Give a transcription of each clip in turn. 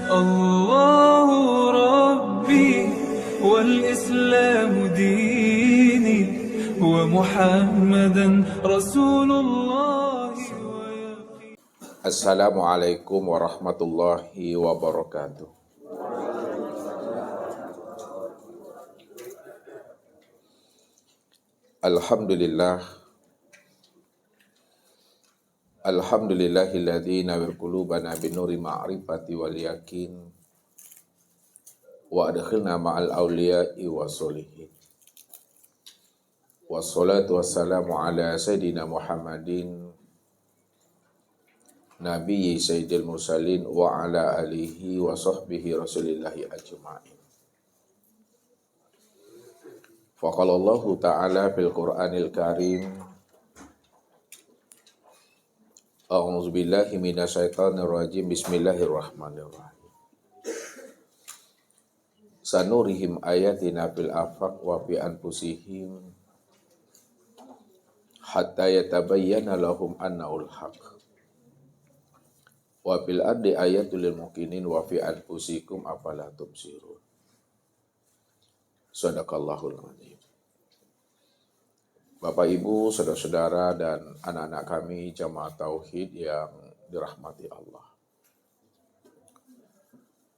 الله ربي والإسلام ديني ومحمدا رسول الله. Assalamualaikum warahmatullahi wabarakatuh. Alhamdulillahilladzi nawwir qulubana binuri ma'rifati wal yakin wa adkhilna ma'al awliya'i wassolihin. Wassalatu wassalamu ala sayyidina Muhammadin nabiyyi sayyidil mursalin wa ala alihi wa sahbihi rasulillahi ajma'in. Faqala Allah ta'ala fil Qur'anil Karim, A'udzu billahi minasyaitonir rajim. Bismillahirrahmanirrahim. Sanurihim ayatina fil afaq wa fi anfusihim hatta yatabayyana lahum annahul haq. Wa fil ardi ayatul lil muqinin wa fi anfusikum afala tubsirun. Shadaqallahul adzim. Bapak, Ibu, saudara-saudara, dan anak-anak kami jamaah tauhid yang dirahmati Allah.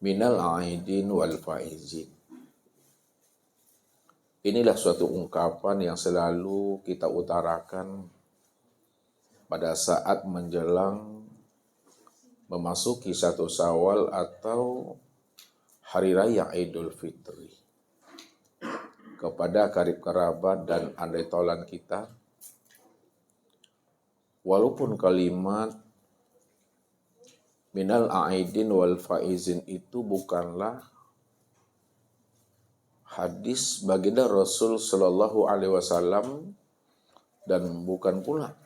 Minal aidin wal faizin. Inilah suatu ungkapan yang selalu kita utarakan pada saat menjelang memasuki 1 Syawal atau Hari Raya Idul Fitri. Kepada karib kerabat dan andai taulan kita, walaupun kalimat minal aidin wal faizin itu bukanlah hadis baginda Rasul Shallallahu Alaihi Wasallam dan bukan pula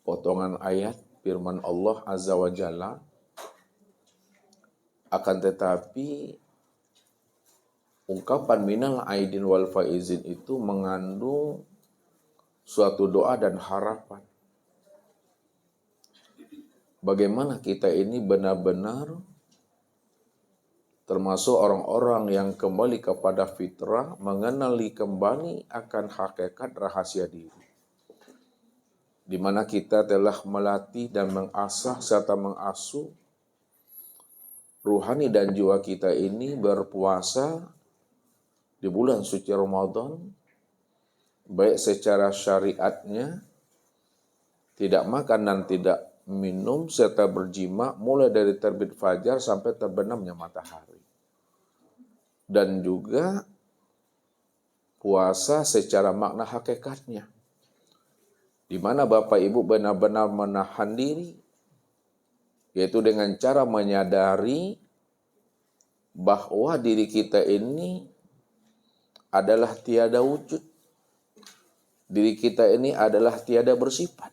potongan ayat firman Allah Azza wa Jalla, akan tetapi ungkapan minal aidin wal faizin itu mengandung suatu doa dan harapan. Bagaimana kita ini benar-benar termasuk orang-orang yang kembali kepada fitrah, mengenali kembali akan hakikat rahasia diri. Di mana kita telah melatih dan mengasah serta mengasuh ruhani dan jiwa kita ini berpuasa di bulan suci Ramadan, baik secara syariatnya, tidak makan dan tidak minum, serta berjima mulai dari terbit fajar sampai terbenamnya matahari. Dan juga puasa secara makna hakikatnya, di mana Bapak Ibu benar-benar menahan diri, yaitu dengan cara menyadari bahwa diri kita ini adalah tiada wujud. Diri kita ini adalah tiada bersifat.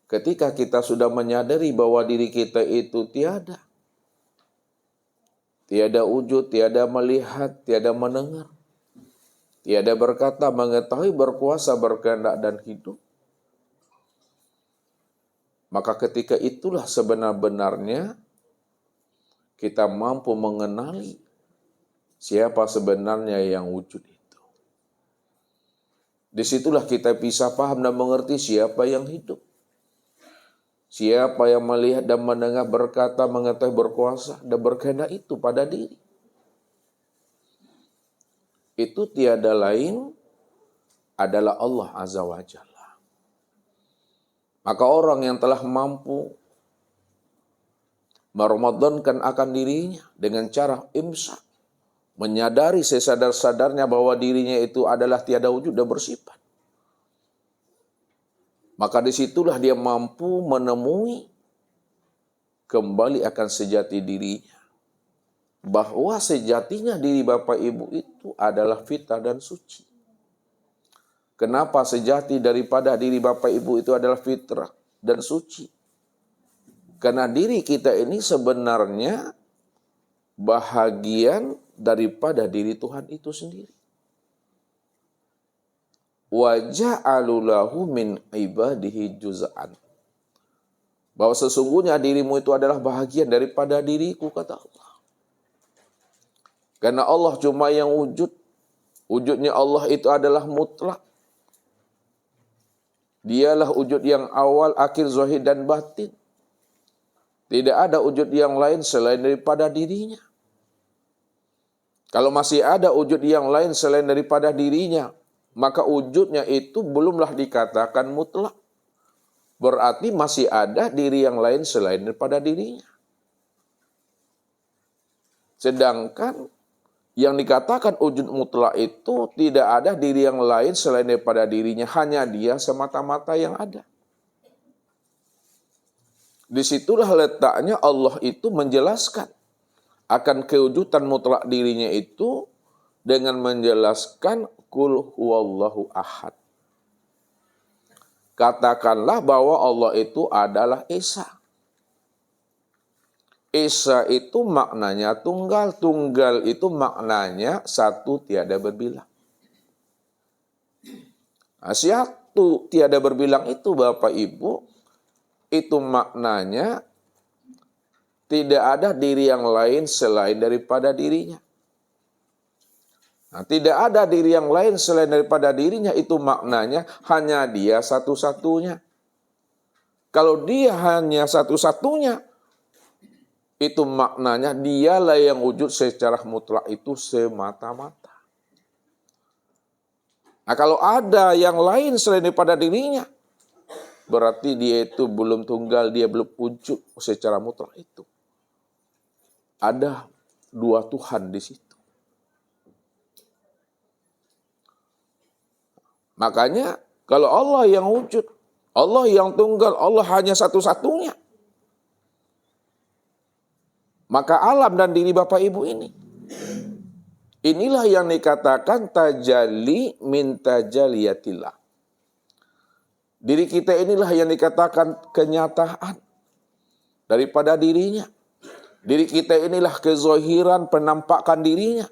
Ketika kita sudah menyadari bahwa diri kita itu tiada wujud, tiada melihat, tiada mendengar, tiada berkata, mengetahui, berkuasa, berkehendak, dan hidup, maka ketika itulah sebenar-benarnya kita mampu mengenali siapa sebenarnya yang wujud itu. Disitulah kita bisa paham dan mengerti siapa yang hidup. Siapa yang melihat dan mendengar, berkata, mengetahui, berkuasa, dan berkehendak itu pada diri. Itu tiada lain adalah Allah Azza wa Jalla. Maka orang yang telah mampu meramadankan akan dirinya dengan cara imsak, menyadari sesadar-sadarnya bahwa dirinya itu adalah tiada wujud dan bersifat, maka disitulah dia mampu menemui kembali akan sejati dirinya. Bahwa sejatinya diri Bapak Ibu itu adalah fitrah dan suci. Kenapa sejati daripada diri Bapak Ibu itu adalah fitrah dan suci? Karena diri kita ini sebenarnya bahagian daripada diri Tuhan itu sendiri. Wa ja'alu lahu min ibadihi juz'an. Bahwa sesungguhnya dirimu itu adalah bahagian daripada diriku, kata Allah. Karena Allah cuma yang wujud. Wujudnya Allah itu adalah mutlak. Dialah wujud yang awal, akhir, zahir, dan batin. Tidak ada wujud yang lain selain daripada dirinya. Kalau masih ada wujud yang lain selain daripada dirinya, maka wujudnya itu belumlah dikatakan mutlak. Berarti masih ada diri yang lain selain daripada dirinya. Sedangkan yang dikatakan wujud mutlak itu tidak ada diri yang lain selain daripada dirinya. Hanya dia semata-mata yang ada. Disitulah letaknya Allah itu menjelaskan akan kewujudan mutlak dirinya itu dengan menjelaskan Qul huwallahu ahad. Katakanlah bahwa Allah itu adalah Esa. Esa itu maknanya tunggal. Tunggal itu maknanya satu tiada berbilang. Nah, satu tiada berbilang itu Bapak Ibu, itu maknanya tidak ada diri yang lain selain daripada dirinya. Nah, tidak ada diri yang lain selain daripada dirinya, itu maknanya hanya dia satu-satunya. Kalau dia hanya satu-satunya, itu maknanya dialah yang wujud secara mutlak itu semata-mata. Nah, kalau ada yang lain selain daripada dirinya, berarti dia itu belum tunggal, dia belum wujud secara mutlak itu. Ada dua Tuhan di situ. Makanya kalau Allah yang wujud, Allah yang tunggal, Allah hanya satu-satunya, maka alam dan diri Bapak Ibu ini, inilah yang dikatakan tajalli min tajaliyatillah. Diri kita inilah yang dikatakan kenyataan daripada dirinya. Diri kita inilah kezahiran penampakan dirinya.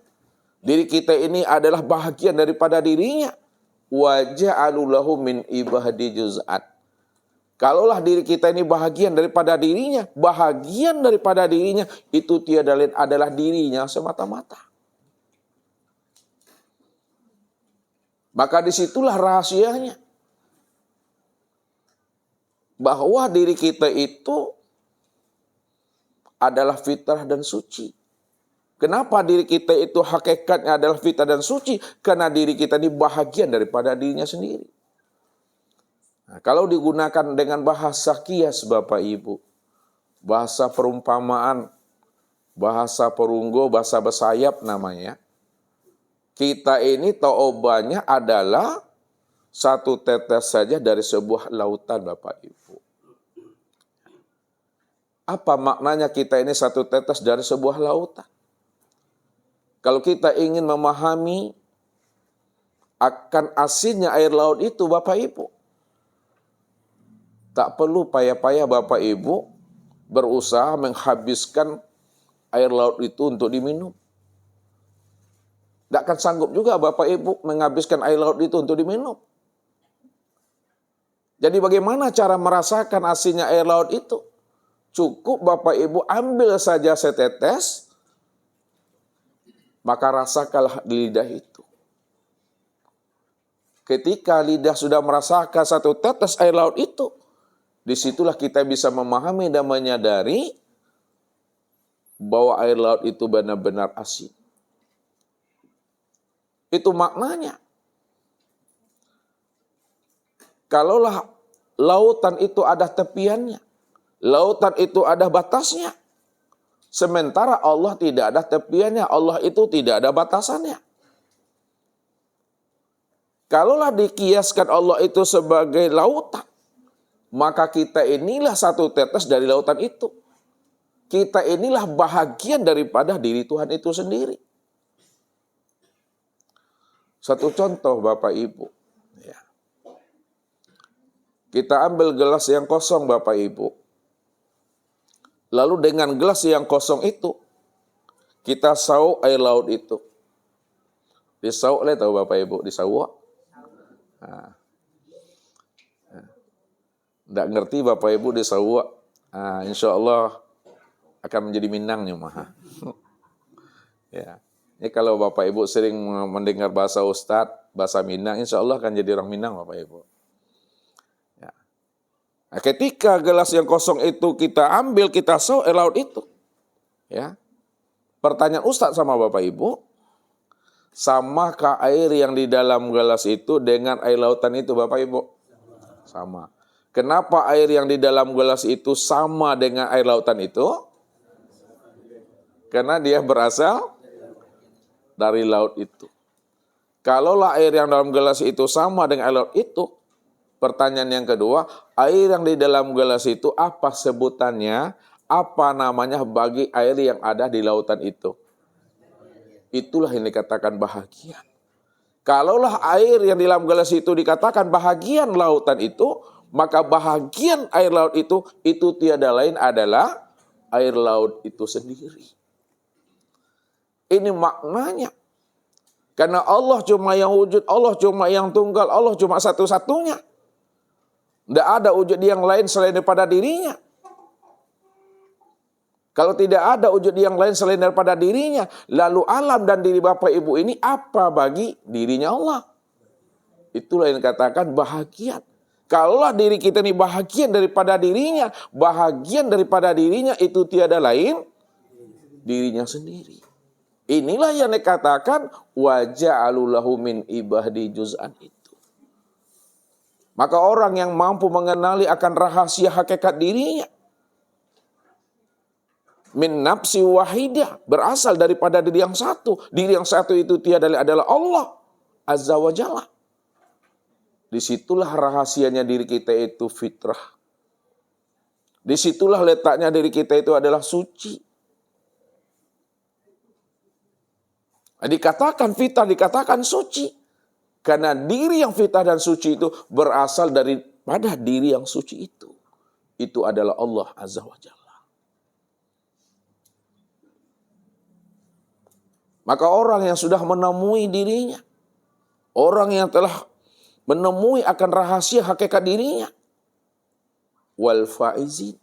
Diri kita ini adalah bahagian daripada dirinya. Wa ja'alu lahu min ibadi juz'at. Kalaulah diri kita ini bahagian daripada dirinya, bahagian daripada dirinya itu tiada lain adalah dirinya semata-mata. Maka disitulah rahasianya. Bahwa diri kita itu adalah fitrah dan suci. Kenapa diri kita itu hakikatnya adalah fitrah dan suci? Karena diri kita ini bahagian daripada dirinya sendiri. Nah, kalau digunakan dengan bahasa kias Bapak Ibu, bahasa perumpamaan, bahasa perunggu, bahasa bersayap namanya, kita ini taubahnya adalah satu tetes saja dari sebuah lautan Bapak Ibu. Apa maknanya kita ini satu tetes dari sebuah lautan? Kalau kita ingin memahami akan asinnya air laut itu Bapak Ibu, tak perlu payah-payah Bapak Ibu berusaha menghabiskan air laut itu untuk diminum. Tidak akan sanggup juga Bapak Ibu menghabiskan air laut itu untuk diminum. Jadi bagaimana cara merasakan asinnya air laut itu? Cukup Bapak Ibu ambil saja setetes, maka rasakanlah di lidah itu. Ketika lidah sudah merasakan satu tetes air laut itu, disitulah kita bisa memahami dan menyadari bahwa air laut itu benar-benar asin. Itu maknanya. Kalaulah lautan itu ada tepiannya, lautan itu ada batasnya, sementara Allah tidak ada tepiannya, Allah itu tidak ada batasannya. Kalaulah dikiaskan Allah itu sebagai lautan, maka kita inilah satu tetes dari lautan itu. Kita inilah bahagian daripada diri Tuhan itu sendiri. Satu contoh Bapak Ibu. Ya. Kita ambil gelas yang kosong Bapak Ibu. Lalu dengan gelas yang kosong itu, kita sauk air laut itu. Disauk oleh tahu Bapak Ibu, disauk. Nah. Nggak ngerti Bapak Ibu disauk. insya Allah akan menjadi Minangnya mah. Ya. Ini kalau Bapak Ibu sering mendengar bahasa Ustadz, bahasa Minang, insya Allah akan jadi orang Minang Bapak Ibu. Ya. Nah, ketika gelas yang kosong itu kita ambil, kita saw air laut itu. Ya. Pertanyaan Ustadz sama Bapak Ibu, samakah air yang di dalam gelas itu dengan air lautan itu Bapak Ibu? Sama. Kenapa air yang di dalam gelas itu sama dengan air lautan itu? Karena dia berasal dari laut itu. Kalaulah air yang dalam gelas itu sama dengan air laut itu, pertanyaan yang kedua, air yang di dalam gelas itu apa sebutannya, apa namanya bagi air yang ada di lautan itu? Itulah yang dikatakan bahagia. Kalaulah air yang di dalam gelas itu dikatakan bahagian lautan itu, maka bahagian air laut itu tiada lain adalah air laut itu sendiri. Ini maknanya. Karena Allah cuma yang wujud, Allah cuma yang tunggal, Allah cuma satu-satunya. Tidak ada wujud yang lain selain daripada dirinya. Kalau tidak ada wujud yang lain selain daripada dirinya, lalu alam dan diri Bapak Ibu ini apa bagi dirinya Allah? Itulah yang dikatakan bahagia. Kalaulah diri kita ini bahagian daripada dirinya, bahagian daripada dirinya itu tiada lain dirinya sendiri. Inilah yang dikatakan waja'alu lahu min ibadi juz'an itu. Maka orang yang mampu mengenali akan rahasia hakikat dirinya, min nafsi wahidah, berasal daripada diri yang satu. Diri yang satu itu tiada lain adalah Allah Azza wa Jalla. Disitulah rahasianya diri kita itu fitrah. Disitulah letaknya diri kita itu adalah suci. Dikatakan fitrah, dikatakan suci. Karena diri yang fitrah dan suci itu berasal daripada diri yang suci itu. Itu adalah Allah Azza wa Jalla. Maka orang yang sudah menemui dirinya, orang yang telah menemui akan rahasia hakikat dirinya, wal faizin,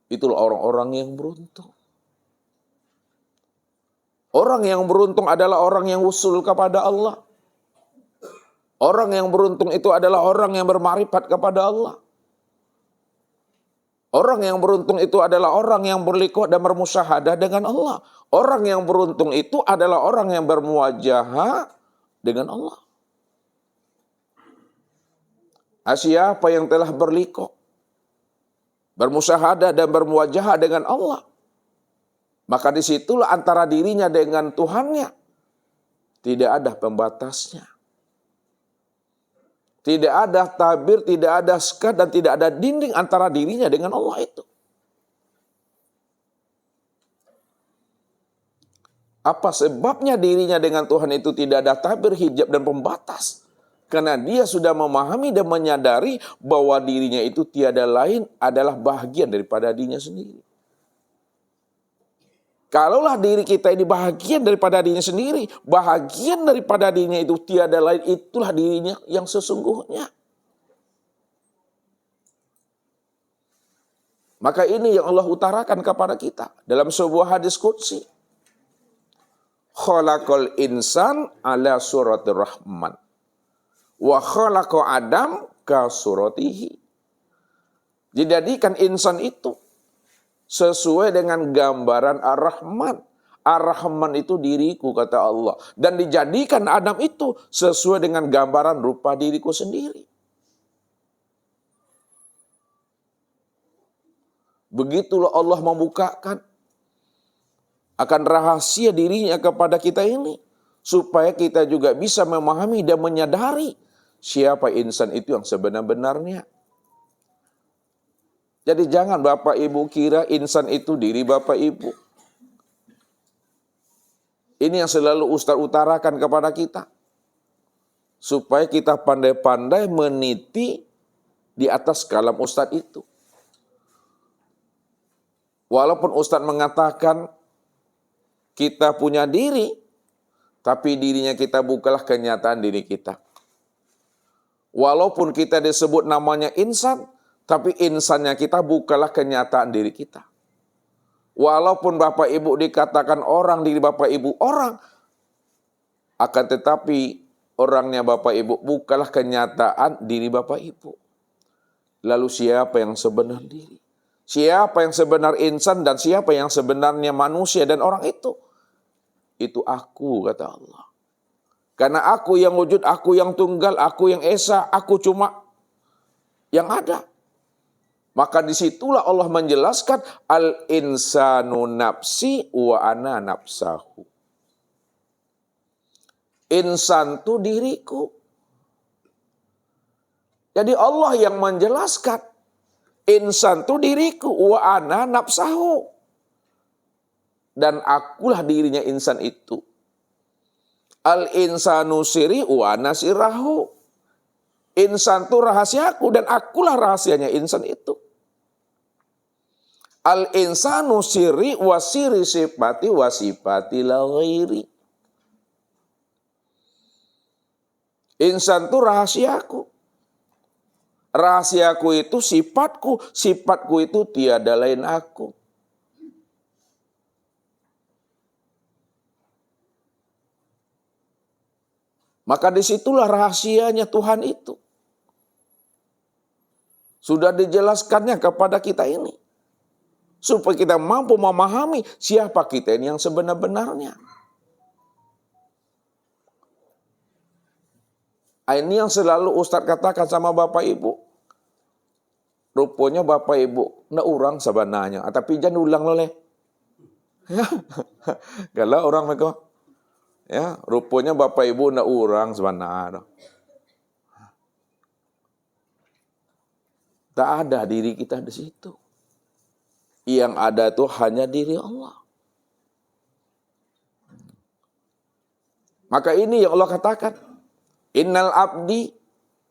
itulah orang-orang yang beruntung. Orang yang beruntung adalah orang yang usul kepada Allah. Orang yang beruntung itu adalah orang yang bermarifat kepada Allah. Orang yang beruntung itu adalah orang yang berliqah dan bermusyahadah dengan Allah. Orang yang beruntung itu adalah orang yang bermuwajahah dengan Allah. Siapa yang telah berliqah, bermusyahadah dan bermuwajahah dengan Allah, maka disitulah antara dirinya dengan Tuhannya tidak ada pembatasnya. Tidak ada tabir, tidak ada sekat, dan tidak ada dinding antara dirinya dengan Allah itu. Apa sebabnya dirinya dengan Tuhan itu tidak ada tabir, hijab, dan pembatas? Karena dia sudah memahami dan menyadari bahwa dirinya itu tiada lain adalah bahagian daripada dirinya sendiri. Kalaulah diri kita ini bahagian daripada dirinya sendiri, bahagian daripada dirinya itu tiada lain, itulah dirinya yang sesungguhnya. Maka ini yang Allah utarakan kepada kita dalam sebuah hadis qudsi. Khalaqal insan ala suratir rahman wa khalaqa adam ka suratihi. Dijadikan insan itu sesuai dengan gambaran Ar-Rahman. Ar-Rahman itu diriku, kata Allah. Dan dijadikan Adam itu sesuai dengan gambaran rupa diriku sendiri. Begitulah Allah membukakan akan rahasia dirinya kepada kita ini. Supaya kita juga bisa memahami dan menyadari siapa insan itu yang sebenar-benarnya. Jadi jangan Bapak Ibu kira insan itu diri Bapak Ibu. Ini yang selalu Ustaz utarakan kepada kita. Supaya kita pandai-pandai meniti di atas kalam Ustaz itu. Walaupun Ustaz mengatakan kita punya diri, tapi dirinya kita bukanlah kenyataan diri kita. Walaupun kita disebut namanya insan, Tapi insannya kita bukanlah kenyataan diri kita. Walaupun Bapak Ibu dikatakan orang, diri Bapak Ibu orang, akan tetapi orangnya Bapak Ibu bukanlah kenyataan diri Bapak Ibu. Lalu siapa yang sebenar diri? Siapa yang sebenar insan dan siapa yang sebenarnya manusia dan orang itu? Itu aku, kata Allah. Karena aku yang wujud, aku yang tunggal, aku yang esa, aku cuma yang ada. Maka disitulah Allah menjelaskan al-insanu nafsi wa ana nafsahu. Insan itu diriku. Jadi Allah yang menjelaskan insan itu diriku wa ana nafsahu. Dan akulah dirinya insan itu. Al-insanu siri wa ana sirahu. Insan itu rahasiaku dan akulah rahasianya insan itu. Al-insanu siri wa siri sifati wa sifati la ghairi. Insan itu rahasiaku. Rahasiaku itu sifatku, sifatku itu tiada lain aku. Maka disitulah rahasianya Tuhan itu. Sudah dijelaskannya kepada kita ini. Supaya kita mampu memahami siapa kita ini yang sebenar-benarnya. Ini yang selalu Ustadz katakan sama Bapak Ibu. Rupanya Bapak Ibu, nggak urang sebenarnya. Tapi jangan ulang loleh. Ya. Kalau orang mereka, ya, rupanya Bapak Ibu nggak urang sebenarnya. Tak ada diri kita di situ. Yang ada itu hanya diri Allah. Maka ini yang Allah katakan. Innal abdi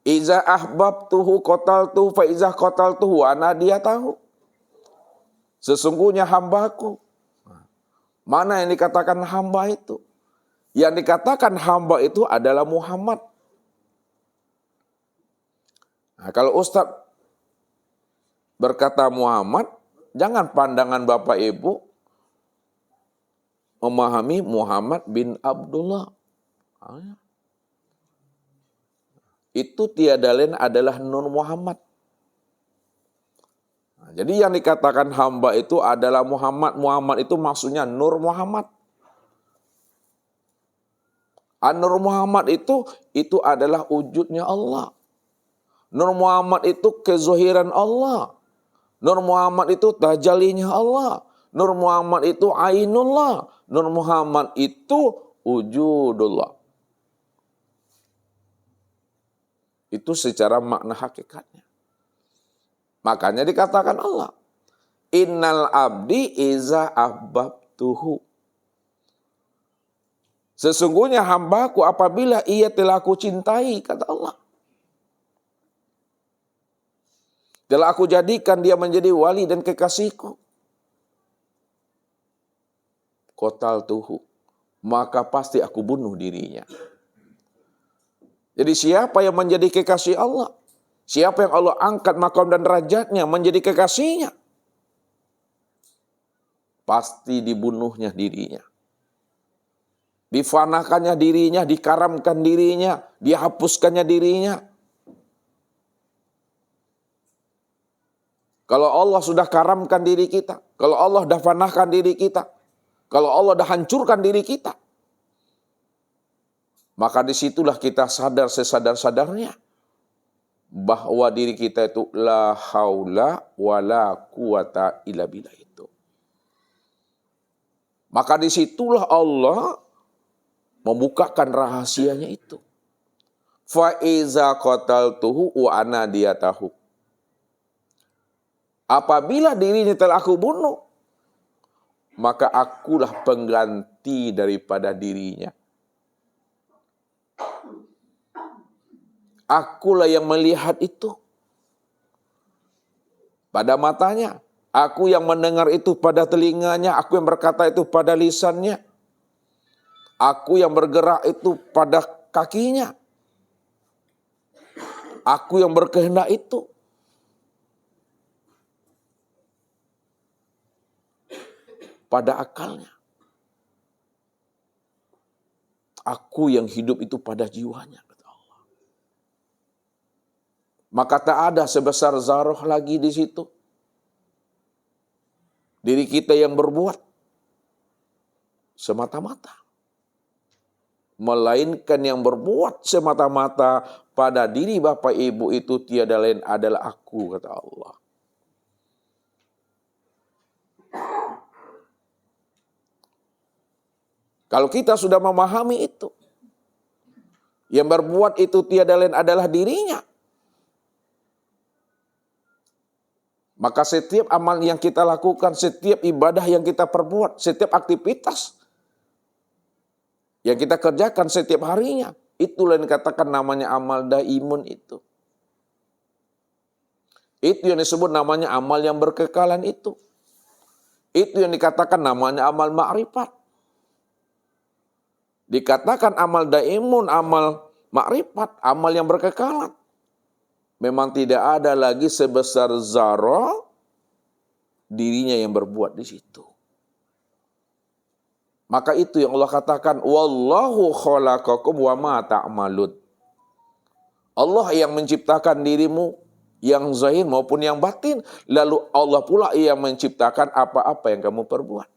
iza ahbabtuhu qataltuhu fa iza qataltuhu ana dia tahu. Sesungguhnya hambaku. Mana yang dikatakan hamba itu? Yang dikatakan hamba itu adalah Muhammad. Nah, kalau Ustadz berkata Muhammad, jangan pandangan Bapak Ibu memahami Muhammad bin Abdullah. Itu tiada lain adalah Nur Muhammad. Nah, jadi yang dikatakan hamba itu adalah Muhammad. Muhammad itu maksudnya Nur Muhammad. An-Nur Muhammad itu adalah wujudnya Allah. Nur Muhammad itu kezuhiran Allah. Nur Muhammad itu tajalinya Allah. Nur Muhammad itu ainullah. Nur Muhammad itu wujudullah. Itu secara makna hakikatnya. Makanya dikatakan Allah. Innal abdi iza ahbabtuhu. Sesungguhnya hambaku apabila ia telah aku cintai, kata Allah. Telah aku jadikan dia menjadi wali dan kekasihku. Qataltuhu. Maka pasti aku bunuh dirinya. Jadi siapa yang menjadi kekasih Allah? Siapa yang Allah angkat makam dan derajatnya menjadi kekasihnya? Pasti dibunuhnya dirinya. Difanakannya dirinya, dikaramkan dirinya, dihapuskannya dirinya. Kalau Allah sudah karamkan diri kita, kalau Allah sudah fanahkan diri kita, kalau Allah sudah hancurkan diri kita, maka disitulah kita sadar sesadar-sadarnya bahwa diri kita itu la haula wala quwata illa billah itu. Maka disitulah Allah membukakan rahasianya itu. Fa iza qataltuhu wa ana diyatahu. Apabila dirinya telah aku bunuh, maka akulah pengganti daripada dirinya. Akulah yang melihat itu pada matanya. Aku yang mendengar itu pada telinganya. Aku yang berkata itu pada lisannya. Aku yang bergerak itu pada kakinya. Aku yang berkehendak itu. pada akalnya. Aku yang hidup itu pada jiwanya, kata Allah. Maka tak ada sebesar zarah lagi di situ. Diri kita yang berbuat semata-mata. Melainkan yang berbuat semata-mata pada diri Bapak Ibu itu tiada lain adalah aku, kata Allah. Kalau kita sudah memahami itu, yang berbuat itu tiada lain adalah dirinya, maka setiap amal yang kita lakukan, setiap ibadah yang kita perbuat, setiap aktivitas yang kita kerjakan setiap harinya, itulah yang dikatakan namanya amal daimun itu. Itu yang disebut namanya amal yang berkekalan itu. Itu yang dikatakan namanya amal ma'rifat. Dikatakan amal daimun, amal ma'rifat, amal yang berkekalan. Memang tidak ada lagi sebesar zarah dirinya yang berbuat di situ. Maka itu yang Allah katakan, wallahu khalaqakum wa ma ta'malun. Allah yang menciptakan dirimu yang zahir maupun yang batin, lalu Allah pula yang menciptakan apa-apa yang kamu perbuat.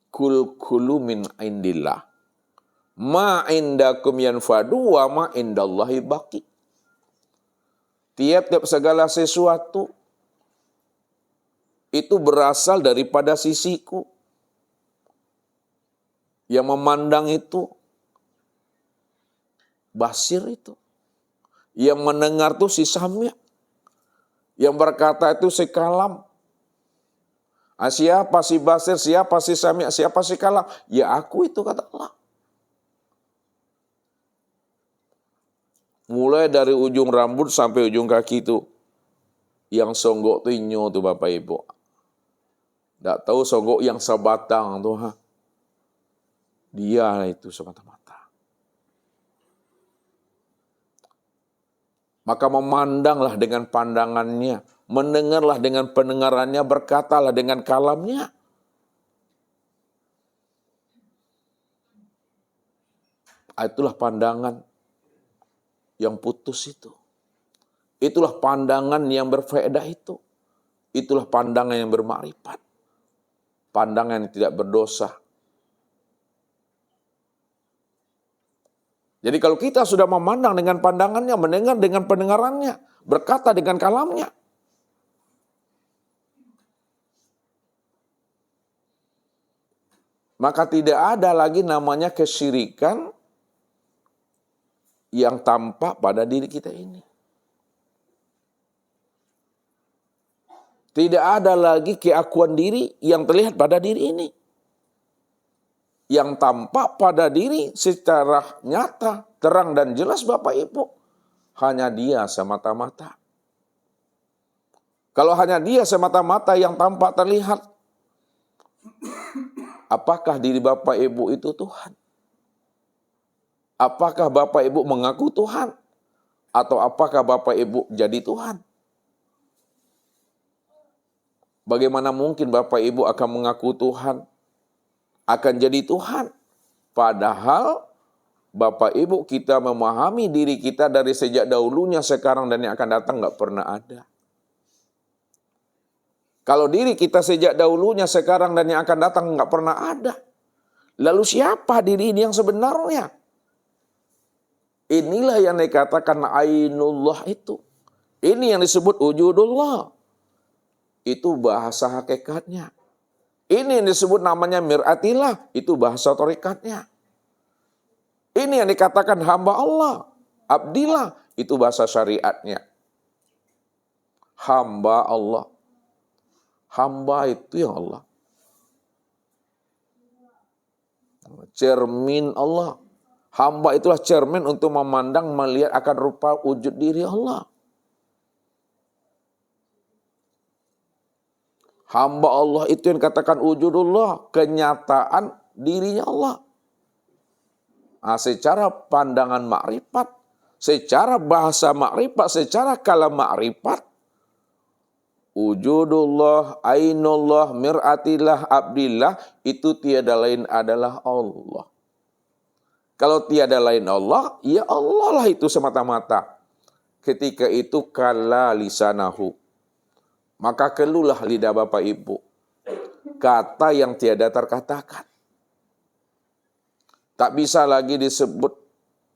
Kulu min indillah. Ma indakum yanfadu wa ma indallahi baqi. Tiap-tiap segala sesuatu itu berasal daripada sisiku. Yang memandang itu basir itu. Yang mendengar itu si samia. Yang berkata itu si kalam. Siapa si basir, siapa si samia, siapa si kalam? Ya aku itu, kata Allah. Mulai dari ujung rambut sampai ujung kaki itu. Yang songgok itu inyo tuh Bapak Ibu. Tidak tahu songgok yang sebatang tuh. Dia itu semata-mata. Maka memandanglah dengan pandangannya. Mendengarlah dengan pendengarannya. Berkatalah dengan kalamnya. Itulah pandangan yang putus itu. Itulah pandangan yang berfaedah itu. Itulah pandangan yang bermakrifat. Pandangan yang tidak berdosa. Jadi kalau kita sudah memandang dengan pandangannya, mendengar dengan pendengarannya, berkata dengan kalamnya, maka tidak ada lagi namanya kesyirikan yang tampak pada diri kita ini. Tidak ada lagi keakuan diri yang terlihat pada diri ini. Yang tampak pada diri secara nyata, terang dan jelas Bapak Ibu. Hanya dia semata-mata. Kalau hanya dia semata-mata yang tampak terlihat, apakah diri Bapak Ibu itu Tuhan? Apakah Bapak Ibu mengaku Tuhan? Atau apakah Bapak Ibu jadi Tuhan? Bagaimana mungkin Bapak Ibu akan mengaku Tuhan? Akan jadi Tuhan. Padahal Bapak Ibu kita memahami diri kita dari sejak dahulunya, sekarang dan yang akan datang nggak pernah ada. Kalau diri kita sejak dahulunya, sekarang dan yang akan datang nggak pernah ada. Lalu siapa diri ini yang sebenarnya? Inilah yang dikatakan ainullah itu. Ini yang disebut wujudullah. Itu bahasa hakikatnya. Ini yang disebut namanya mir'atillah. Itu bahasa torikatnya. Ini yang dikatakan hamba Allah. Abdillah. Itu bahasa syariatnya. Hamba Allah. Hamba itu yang Allah. Cermin Allah. Hamba itulah cermin untuk memandang, melihat akan rupa wujud diri Allah. Hamba Allah itu yang katakan wujudullah, kenyataan dirinya Allah. Nah, secara pandangan makrifat, secara bahasa makrifat, secara kalam makrifat, wujudullah, ainullah, mir'atillah, abdillah, itu tiada lain adalah Allah. Kalau tiada lain Allah, ya Allah lah itu semata-mata. Ketika itu kala lisanahu. Maka keluhlah lidah Bapak Ibu. Kata yang tiada terkatakan. Tak bisa lagi disebut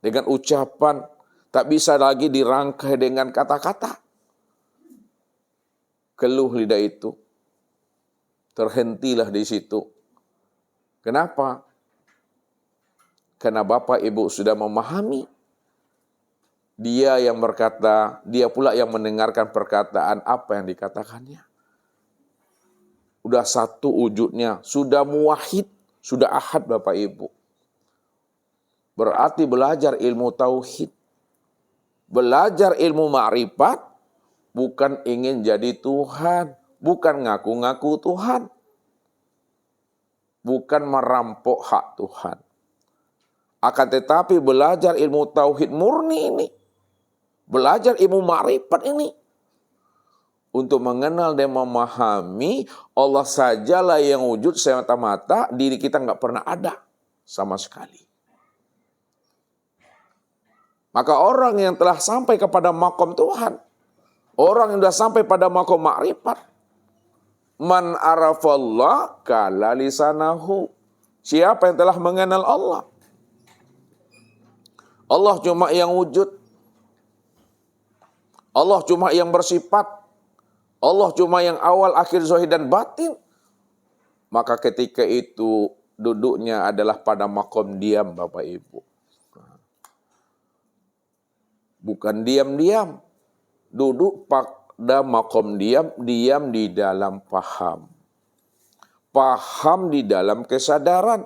dengan ucapan. Tak bisa lagi dirangkai dengan kata-kata. Keluh lidah itu. Terhentilah di situ. Kenapa? Karena Bapak Ibu sudah memahami. Dia yang berkata, dia pula yang mendengarkan perkataan apa yang dikatakannya. Sudah satu wujudnya, sudah muwahhid, sudah ahad Bapak Ibu. Berarti belajar ilmu tauhid. Belajar ilmu ma'rifat bukan ingin jadi Tuhan, bukan ngaku-ngaku Tuhan. Bukan merampok hak Tuhan. Akan tetapi belajar ilmu tauhid murni ini, belajar ilmu ma'rifat ini, untuk mengenal dan memahami Allah sajalah yang wujud semata-mata, diri kita nggak pernah ada sama sekali. Maka orang yang telah sampai kepada makom Tuhan, orang yang sudah sampai pada makom ma'rifat, man arafallah kala lisanahu. Siapa yang telah mengenal Allah? Allah cuma yang wujud. Allah cuma yang bersifat. Allah cuma yang awal, akhir, zahir, dan batin. Maka ketika itu duduknya adalah pada makom diam Bapak Ibu. Bukan diam-diam. Duduk pada makom diam, diam di dalam paham. Paham di dalam kesadaran.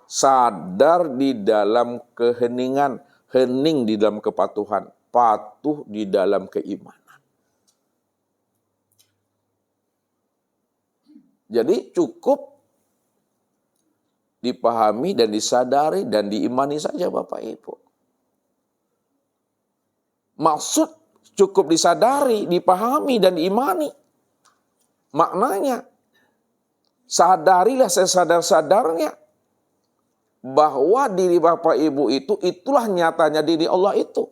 Sadar di dalam keheningan. Hening di dalam kepatuhan, patuh di dalam keimanan. Jadi cukup dipahami dan disadari dan diimani saja Bapak Ibu. Maksud cukup disadari, dipahami dan diimani. Maknanya, sadarilah sesadar-sadarnya bahwa diri Bapak Ibu itu, itulah nyatanya diri Allah itu.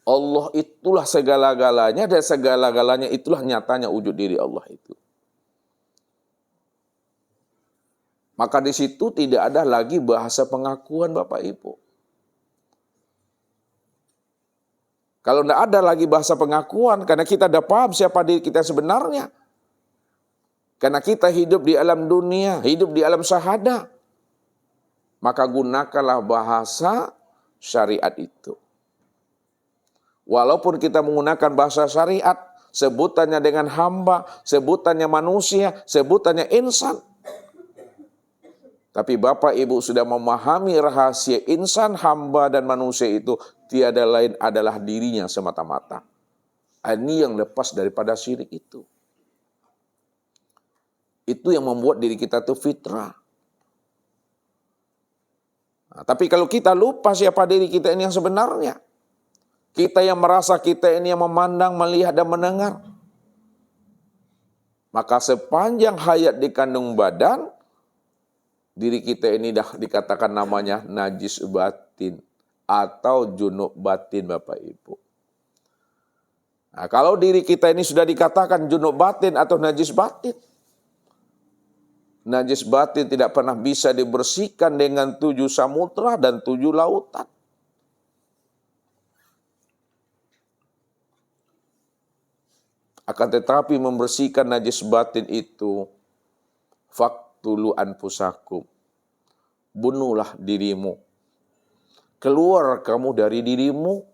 Allah itulah segala-galanya dan segala-galanya itulah nyatanya wujud diri Allah itu. Maka di situ tidak ada lagi bahasa pengakuan Bapak Ibu. Kalau tidak ada lagi bahasa pengakuan, karena kita sudah paham siapa diri kita sebenarnya. Karena kita hidup di alam dunia, hidup di alam syahadah. Maka gunakanlah bahasa syariat itu. Walaupun kita menggunakan bahasa syariat, sebutannya dengan hamba, sebutannya manusia, sebutannya insan. Tapi Bapak Ibu sudah memahami rahasia insan, hamba, dan manusia itu tiada lain adalah dirinya semata-mata. Ini yang lepas daripada syirik itu. Itu yang membuat diri kita itu fitrah. Nah, tapi kalau kita lupa siapa diri kita ini yang sebenarnya, kita yang merasa kita ini yang memandang, melihat, dan mendengar, maka sepanjang hayat di kandung badan, diri kita ini dah dikatakan namanya najis batin atau junub batin Bapak Ibu. Nah, kalau diri kita ini sudah dikatakan junub batin atau najis batin, najis batin tidak pernah bisa dibersihkan dengan 7 samudra dan 7 lautan. Akan tetapi membersihkan najis batin itu, faktulu anfusakum, bunuhlah dirimu. Keluar kamu dari dirimu.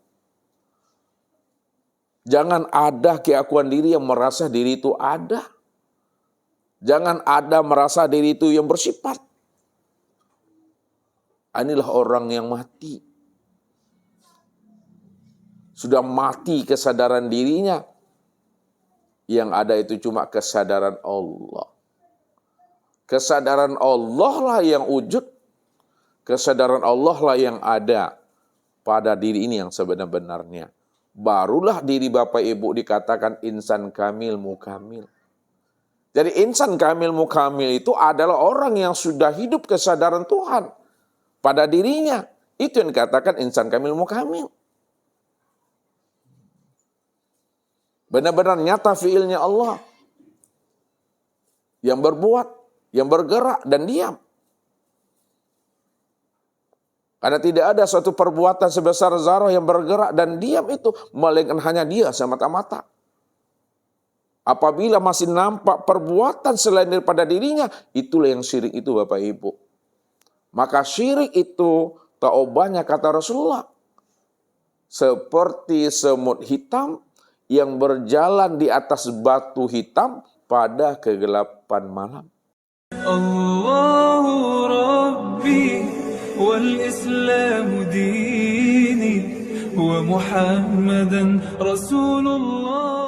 Jangan ada keakuan diri yang merasa diri itu ada. Jangan ada merasa diri itu yang bersifat. Inilah orang yang mati. Sudah mati kesadaran dirinya. Yang ada itu cuma kesadaran Allah. Kesadaran Allah lah yang wujud. Kesadaran Allah lah yang ada pada diri ini yang sebenar-benarnya. barulah diri Bapak Ibu dikatakan insan kamil mukamil. Jadi insan kamil mukamil itu adalah orang yang sudah hidup kesadaran Tuhan pada dirinya. Itu yang dikatakan insan kamil mukamil. Benar-benar nyata fiilnya Allah. Yang berbuat, yang bergerak dan diam. Karena tidak ada suatu perbuatan sebesar zarah yang bergerak dan diam itu, melainkan hanya dia semata-mata. Apabila masih nampak perbuatan selain daripada dirinya, itulah yang syirik itu Bapak Ibu. Maka syirik itu taubahnya kata Rasulullah, seperti semut hitam yang berjalan di atas batu hitam pada kegelapan malam. Allahu Rabbi wal Islamu dini wa Muhammadan Rasulullah.